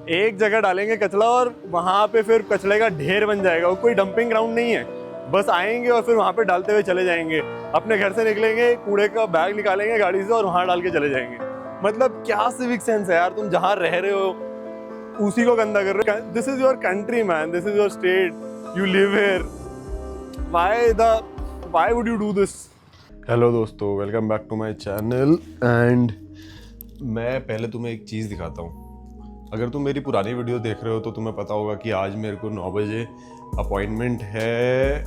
एक जगह डालेंगे कचरा और वहाँ पे फिर कचरे का ढेर बन जाएगा। वो कोई डंपिंग ग्राउंड नहीं है, बस आएंगे और फिर वहाँ पे डालते हुए चले जाएंगे। अपने घर से निकलेंगे, कूड़े का बैग निकालेंगे गाड़ी से और वहाँ डाल के चले जाएंगे। मतलब क्या सिविक सेंस है यार, तुम जहाँ रह रहे हो उसी को गंदा कर रहे हो। This is your country man, this is your state, you live here, why would you do this. Hello दोस्तों, welcome back to my channel. And मैं पहले तुम्हें एक चीज़ दिखाता हूँ। अगर तुम मेरी पुरानी वीडियो देख रहे हो तो तुम्हें पता होगा कि आज मेरे को 9 बजे अपॉइंटमेंट है।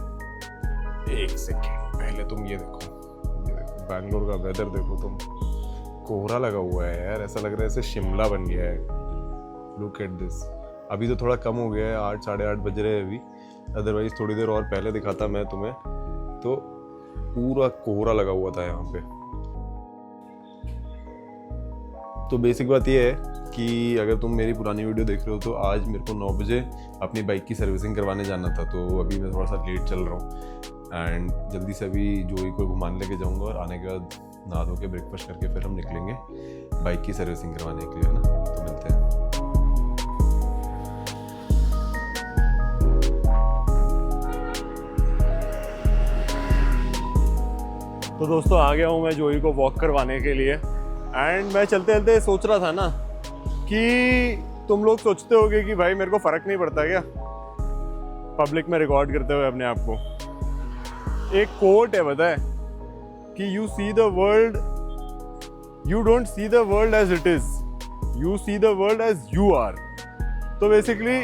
एक सेकेंड, पहले तुम ये देखो बैंगलोर का वेदर देखो तुम। कोहरा लगा हुआ है यार, ऐसा लग रहा है जैसे शिमला बन गया है। Look at this. अभी तो थोड़ा कम हो गया है, 8 साढ़े 8 बज रहे हैं अभी। अदरवाइज थोड़ी देर और पहले दिखाता मैं तुम्हें तो पूरा कोहरा लगा हुआ था यहाँ पे। तो बेसिक बात ये है कि अगर तुम मेरी पुरानी वीडियो देख रहे हो तो आज मेरे को 9 बजे अपनी बाइक की सर्विसिंग करवाने जाना था। तो अभी मैं थोड़ा सा लेट चल रहा हूँ एंड जल्दी से अभी जोई को घुमाने लेके जाऊँगा और आने के बाद नहा धो के ब्रेकफास्ट करके फिर हम निकलेंगे बाइक की सर्विसिंग करवाने के लिए, है ना। तो मिलते हैं। तो दोस्तों आ गया हूँ मैं जोई को वॉक करवाने के लिए। एंड मैं चलते चलते सोच रहा था ना कि तुम लोग सोचते होगे कि भाई मेरे को फ़र्क नहीं पड़ता क्या पब्लिक में रिकॉर्ड करते हुए अपने आप को। एक कोट है पता है कि you see the world, you don't see the world as it is, you see the world as you are. तो बेसिकली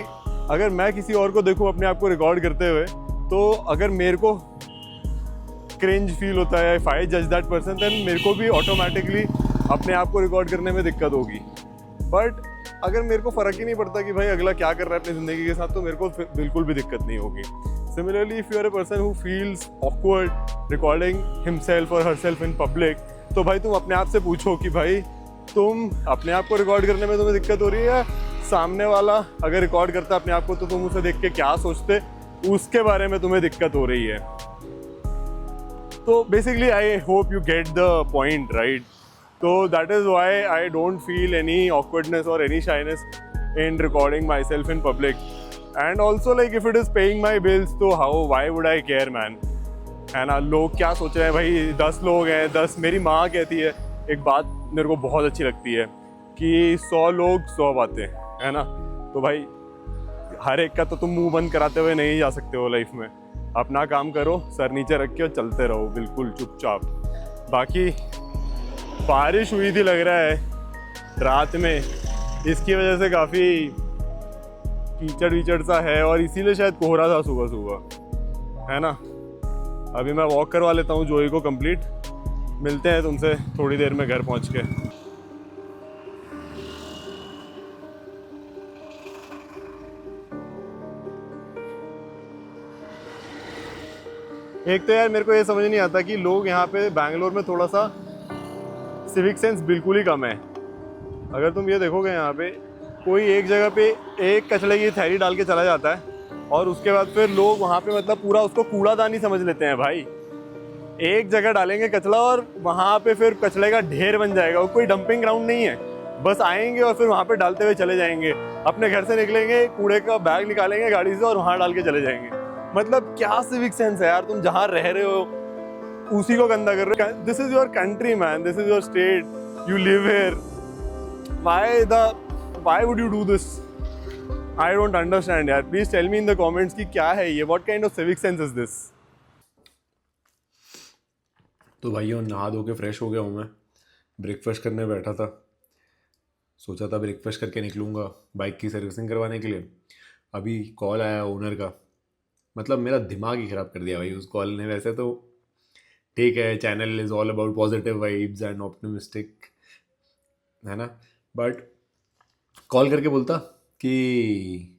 अगर मैं किसी और को देखूँ अपने आप को रिकॉर्ड करते हुए, तो अगर मेरे को क्रिंज फील होता है, इफ आई जज दैट पर्सन, देन मेरे को भी ऑटोमेटिकली अपने आप को रिकॉर्ड करने में दिक्कत होगी। बट अगर मेरे को फ़र्क ही नहीं पड़ता कि भाई अगला क्या कर रहा है अपनी ज़िंदगी के साथ, तो मेरे को बिल्कुल भी दिक्कत नहीं होगी। Similarly if you are a person who feels awkward recording himself और हरसेल्फ इन पब्लिक, तो भाई तुम अपने आप से पूछो कि भाई तुम अपने आप को रिकॉर्ड करने में तुम्हें दिक्कत हो रही है, या सामने वाला अगर रिकॉर्ड करता है अपने आप को तो तुम उसे देख के क्या सोचते उसके बारे में तुम्हें दिक्कत हो रही है। तो basically I hope you get the point, right. So that is why I don't feel any awkwardness or any shyness in recording myself in public. And also like if it is paying my bills, तो why would I care man, है ना। लोग क्या सोच रहे हैं भाई, 10 लोग हैं 10। मेरी माँ कहती है एक बात मेरे को बहुत अच्छी लगती है कि 100 लोग 100 बातें, है ना। तो भाई हर एक का तो तुम मुंह बंद कराते हुए नहीं जा सकते हो लाइफ में। अपना काम करो, सर नीचे रख के और चलते रहो बिल्कुल चुपचाप। बाकी बारिश हुई थी लग रहा है रात में, इसकी वजह से काफ़ी कीचड़ वीचड़ सा है और इसीलिए शायद कोहरा था सुबह सुबह, है ना। अभी मैं वॉक करवा लेता हूँ जोई को कंप्लीट। मिलते हैं तुमसे थोड़ी देर में घर पहुँच के। एक तो यार मेरे को ये समझ नहीं आता कि लोग यहाँ पे बैंगलोर में थोड़ा सा सिविक सेंस बिल्कुल ही कम है। अगर तुम ये देखोगे यहाँ पे कोई एक जगह पे एक कचरे की थैली डाल के चला जाता है और उसके बाद फिर लोग वहाँ पे मतलब पूरा उसको कूड़ादानी समझ लेते हैं। भाई एक जगह डालेंगे कचरा और वहाँ पे फिर कचरे का ढेर बन जाएगा। वो कोई डंपिंग ग्राउंड नहीं है, बस आएंगे और फिर वहाँ पे डालते हुए चले जाएंगे। अपने घर से निकलेंगे, कूड़े का बैग निकालेंगे गाड़ी से और वहाँ डाल के चले जाएंगे। मतलब क्या सिविक सेंस है यार, तुम जहाँ रह रहे हो उसी को गंदा कर रहे हो। This is your country man, this is your state, you live here, why would you do this. I don't understand यार। Please tell me in the comments कि क्या है ये, what kind of civic sense is this. तो भाइयों नहा धो के फ्रेश हो गया हूँ मैं, ब्रेकफास्ट करने बैठा था। सोचा था ब्रेकफास्ट करके निकलूँगा बाइक की सर्विसिंग करवाने के लिए। अभी कॉल आया ओनर का, मतलब मेरा दिमाग ही ख़राब कर दिया भाई उस कॉल ने। वैसे तो ठीक है, channel is all about positive vibes and optimistic, है ना। बट कॉल करके बोलता कि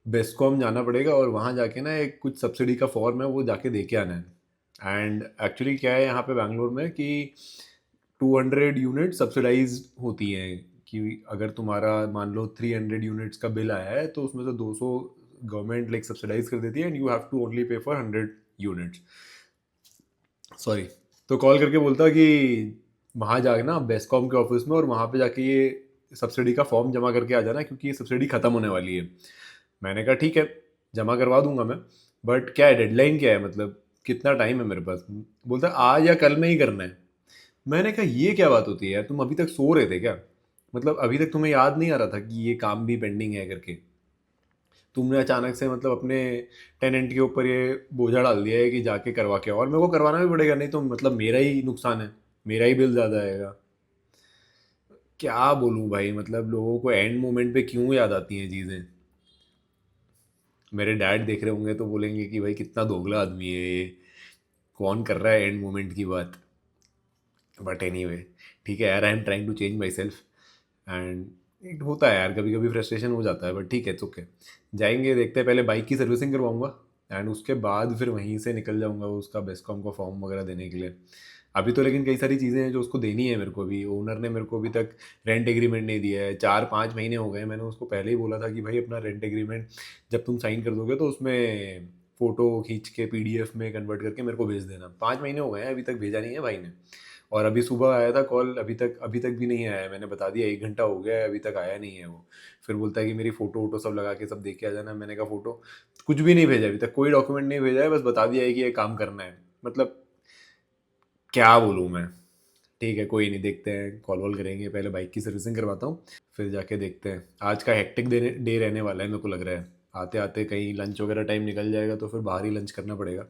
बेस्कॉम जाना पड़ेगा और वहाँ जाके ना एक कुछ सब्सिडी का फॉर्म है वो जाके दे के आना है। एंड एक्चुअली क्या है यहाँ पे बैंगलोर में कि 200 यूनिट सब्सिडाइज होती हैं कि अगर तुम्हारा मान लो 300 यूनिट्स का बिल आया है तो उसमें से 200 गवर्नमेंट लाइक सब्सिडाइज कर देती है and you have to only pay for 100 units. Sorry. तो कॉल करके बोलता कि वहाँ जाके ना बेस्कॉम के ऑफिस में और वहाँ पे जाके ये सब्सिडी का फॉर्म जमा करके आ जाना क्योंकि ये सब्सिडी ख़त्म होने वाली है। मैंने कहा ठीक है, जमा करवा दूंगा मैं, बट क्या है, डेडलाइन क्या है, मतलब कितना टाइम है मेरे पास? बोलता है आज या कल में ही करना है। मैंने कहा ये क्या बात होती है यार, तुम अभी तक सो रहे थे क्या? मतलब अभी तक तुम्हें याद नहीं आ रहा था कि ये काम भी पेंडिंग है करके? तुमने अचानक से मतलब अपने टेनेंट के ऊपर ये बोझा डाल दिया है कि जाके करवा के आओ, और मेरे को करवाना भी पड़ेगा, नहीं तो मतलब मेरा ही नुकसान है, मेरा ही बिल ज़्यादा आएगा। क्या बोलूँ भाई, मतलब लोगों को एंड मोमेंट पे क्यों याद आती हैं चीज़ें? मेरे डैड देख रहे होंगे तो बोलेंगे कि भाई कितना दोगला आदमी है ये, कौन कर रहा है एंड मोमेंट की बात। बट एनीवे, ठीक है यार, I am trying to change myself, and होता है यार, कभी कभी फ्रस्ट्रेशन हो जाता है, बट ठीक है, इट्स ओके। जाएंगे, देखते हैं, पहले बाइक की सर्विसिंग करवाऊंगा एंड उसके बाद फिर वहीं से निकल जाऊंगा उसका बेस्कॉम का फॉर्म वगैरह देने के लिए। अभी तो लेकिन कई सारी चीज़ें हैं जो उसको देनी है मेरे को भी। ओनर ने मेरे को अभी तक रेंट एग्रीमेंट नहीं दिया है, 4-5 महीने हो गए। मैंने उसको पहले ही बोला था कि भाई अपना रेंट एग्रीमेंट जब तुम साइन कर दोगे तो उसमें फ़ोटो खींच के पीडीएफ में कन्वर्ट करके मेरे को भेज देना। 5 महीने हो गए हैं, अभी तक भेजा नहीं है भाई ने। और अभी सुबह आया था कॉल, अभी तक भी नहीं आया है। मैंने बता दिया 1 घंटा हो गया है, अभी तक आया नहीं है वो। फिर बोलता है कि मेरी फ़ोटो वोटो सब लगा के सब देख के आ जाना। मैंने कहा फ़ोटो कुछ भी नहीं भेजा, अभी तक कोई डॉक्यूमेंट नहीं भेजा है, बस बता दिया है कि ये काम करना है। मतलब क्या बोलूँ मैं। ठीक है, कोई नहीं, देखते हैं, कॉल वॉल करेंगे, पहले बाइक की सर्विसिंग करवाता हूँ, फिर जाके देखते हैं। आज का हेक्टिक डे रहने वाला है, मेरे को लग रहा है। आते आते कहीं लंच वगैरह टाइम निकल जाएगा तो फिर बाहर ही लंच करना पड़ेगा।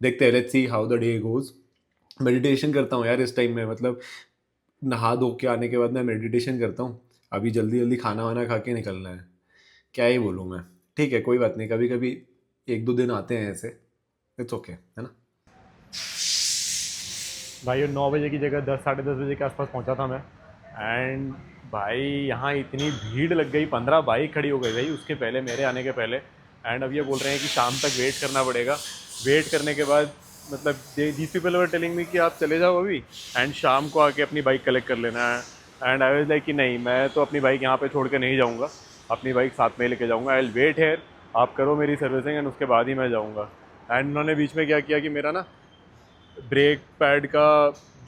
देखते हैं, let's see how the day goes. Meditation करता हूँ यार इस टाइम में, मतलब नहा धो के आने के बाद मैं मेडिटेशन करता हूँ। अभी जल्दी जल्दी खाना वाना खा के निकलना है। क्या ही बोलूँ मैं। ठीक है, कोई बात नहीं, कभी कभी 1-2 दिन आते हैं ऐसे, इट्स ओके, है ना। भाई ये 9 बजे की जगह 10 साढ़े 10 बजे के आसपास पहुंचा था मैं। एंड भाई यहाँ इतनी भीड़ लग गई, 15 बाइक खड़ी हो गई भाई उसके पहले, मेरे आने के पहले। एंड अब ये बोल रहे हैं कि शाम तक वेट करना पड़ेगा। वेट करने के बाद मतलब these people were telling me कि आप चले जाओ अभी एंड शाम को आके अपनी बाइक कलेक्ट कर लेना है। एंड आई वाज लाइक कि नहीं, मैं तो अपनी बाइक यहाँ पे छोड़ के नहीं जाऊँगा, अपनी बाइक साथ में ही लेके जाऊँगा। आई विल वेट हेयर, आप करो मेरी सर्विसिंग एंड उसके बाद ही मैं जाऊँगा। एंड उन्होंने बीच में क्या किया कि मेरा ना ब्रेक पैड का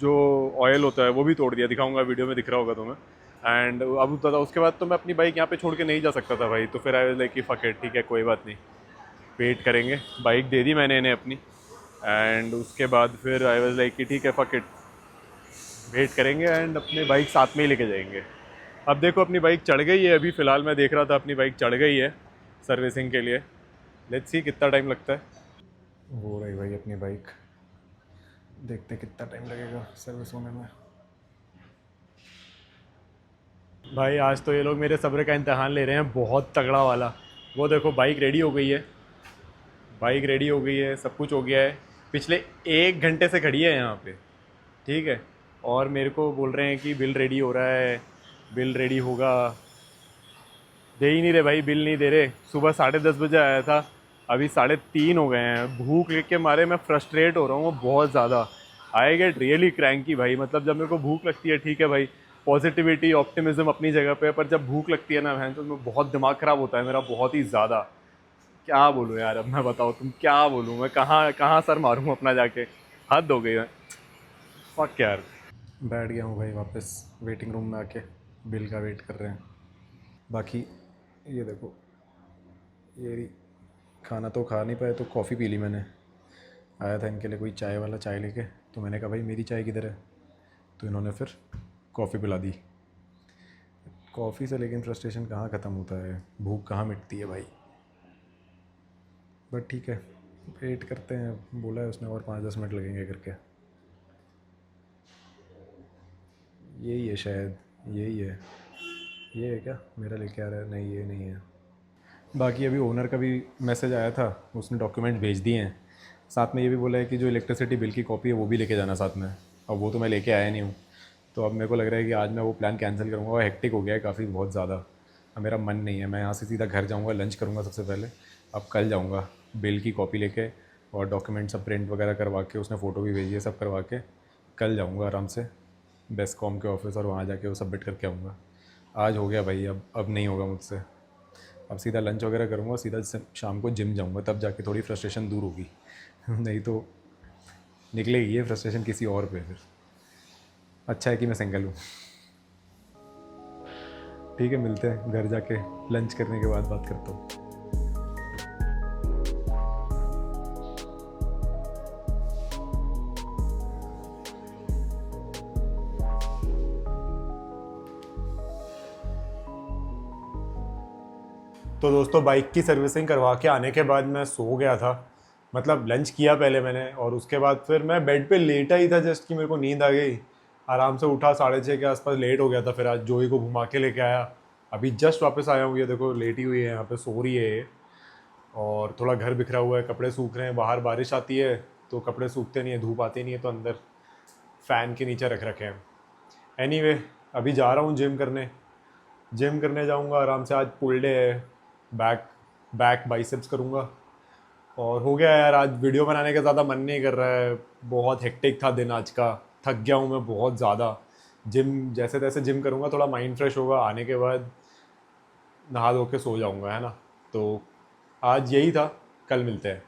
जो ऑयल होता है वो भी तोड़ दिया, दिखाऊंगा वीडियो में, दिख रहा होगा तुम्हें। एंड अब होता था उसके बाद तो मैं अपनी बाइक यहाँ पे छोड़ के नहीं जा सकता था भाई। तो फिर आई वाज लाइक कि फक इट, ठीक है कोई बात नहीं, वेट करेंगे। बाइक दे दी मैंने इन्हें अपनी। एंड उसके बाद फिर आई वाज लाइक कि ठीक है फक इट, वेट करेंगे एंड अपने बाइक साथ में ही लेके जाएंगे। अब देखो अपनी बाइक चढ़ गई है, अभी फ़िलहाल मैं देख रहा था अपनी बाइक चढ़ गई है सर्विसिंग के लिए। लेट्स सी कितना टाइम लगता है। वो रही भाई अपनी बाइक, देखते कितना टाइम लगेगा सर्विस होने में। भाई आज तो ये लोग मेरे सब्र का इम्तहान ले रहे हैं, बहुत तगड़ा वाला। वो देखो बाइक रेडी हो गई है, बाइक रेडी हो गई है, सब कुछ हो गया है। पिछले 1 घंटे से खड़ी है यहाँ पे, ठीक है। और मेरे को बोल रहे हैं कि बिल रेडी हो रहा है, बिल रेडी होगा। दे ही नहीं रहे भाई, बिल नहीं दे रहे। सुबह 10:30 बजे आया था, अभी 3:30 हो गए हैं। भूख के मारे मैं फ्रस्ट्रेट हो रहा हूँ बहुत ज़्यादा। आई गेट रियली क्रैंकी भाई, मतलब जब मेरे को भूख लगती है, ठीक है भाई, पॉजिटिविटी ऑप्टिमिज्म अपनी जगह पे है, पर जब भूख लगती है ना बहन, तो मैं बहुत दिमाग ख़राब होता है मेरा, बहुत ही ज़्यादा। क्या बोलूँ यार, अब मैं बताओ तुम, क्या बोलूँ मैं, कहाँ कहाँ सर मारूँ अपना जाके। हद हो गई है, फक यार। बैठ गया हूँ भाई वापस वेटिंग रूम में आके, बिल का वेट कर रहे हैं। बाकी ये देखो, ये रही, खाना तो खा नहीं पाए तो कॉफ़ी पी ली मैंने। आया था इनके लिए कोई चाय वाला, चाय लेके, तो मैंने कहा भाई मेरी चाय किधर है, तो इन्होंने फिर कॉफ़ी पिला दी। कॉफ़ी से लेकिन फ्रस्ट्रेशन कहाँ ख़त्म होता है, भूख कहाँ मिटती है भाई। बट ठीक है, वेट करते हैं, बोला है उसने और 5-10 मिनट लगेंगे करके। यही है शायद, यही है, ये है क्या मेरा लेके आ रहा है? नहीं ये नहीं है। बाकी अभी ओनर का भी मैसेज आया था, उसने डॉक्यूमेंट भेज दिए हैं। साथ में ये भी बोला है कि जो इलेक्ट्रिसिटी बिल की कॉपी है वो भी लेके जाना साथ में। अब वो तो मैं लेके आया नहीं हूँ, तो अब मेरे को लग रहा है कि आज मैं वो प्लान कैंसिल करूँगा। और हेक्टिक हो गया है काफ़ी, बहुत ज़्यादा। अब मेरा मन नहीं है, मैं यहाँ से सीधा घर जाऊँगा, लंच करूँगा सबसे पहले। अब कल जाऊँगा बिल की कॉपी लेके, और डॉक्यूमेंट सब प्रिंट वगैरह करवा के, उसने फ़ोटो भी भेजी है, सब करवा के कल जाऊँगा आराम से बेस्कॉम के ऑफिस, और वहाँ जाके वो सबमिट करके आऊँगा। आज हो गया भाई, अब नहीं होगा मुझसे। अब सीधा लंच वगैरह करूँगा, सीधा शाम को जिम जाऊँगा, तब जाके थोड़ी फ्रस्ट्रेशन दूर होगी। नहीं तो निकलेगी ये फ्रस्ट्रेशन किसी और पे फिर। अच्छा है कि मैं सिंगल हूँ। ठीक है, मिलते हैं घर जाके, लंच करने के बाद बात करता हूँ। तो दोस्तों बाइक की सर्विसिंग करवा के आने के बाद मैं सो गया था, मतलब लंच किया पहले मैंने, और उसके बाद फिर मैं बेड पे लेटा ही था जस्ट कि मेरे को नींद आ गई। आराम से उठा 6:30 के आसपास, लेट हो गया था। फिर आज जोई को घुमा के लेके आया, अभी जस्ट वापस आया हूँ। ये देखो लेटी हुई है यहाँ पे, सो रही है ये। और थोड़ा घर बिखरा हुआ है, कपड़े सूख रहे हैं, बाहर बारिश आती है तो कपड़े सूखते नहीं है, धूप आती नहीं है, तो अंदर फ़ैन के नीचे रख रखे हैं। एनीवे अभी जा रहा हूँ जिम करने जाऊँगा आराम से। आज पुल डे है, बैक बाइसेप्स करूँगा। और हो गया यार, आज वीडियो बनाने का ज़्यादा मन नहीं कर रहा है, बहुत हेक्टिक था दिन आज का, थक गया हूँ मैं बहुत ज़्यादा। जिम जैसे तैसे जिम करूँगा, थोड़ा माइंड फ्रेश होगा, आने के बाद नहा धो के सो जाऊँगा, है ना। तो आज यही था, कल मिलते हैं।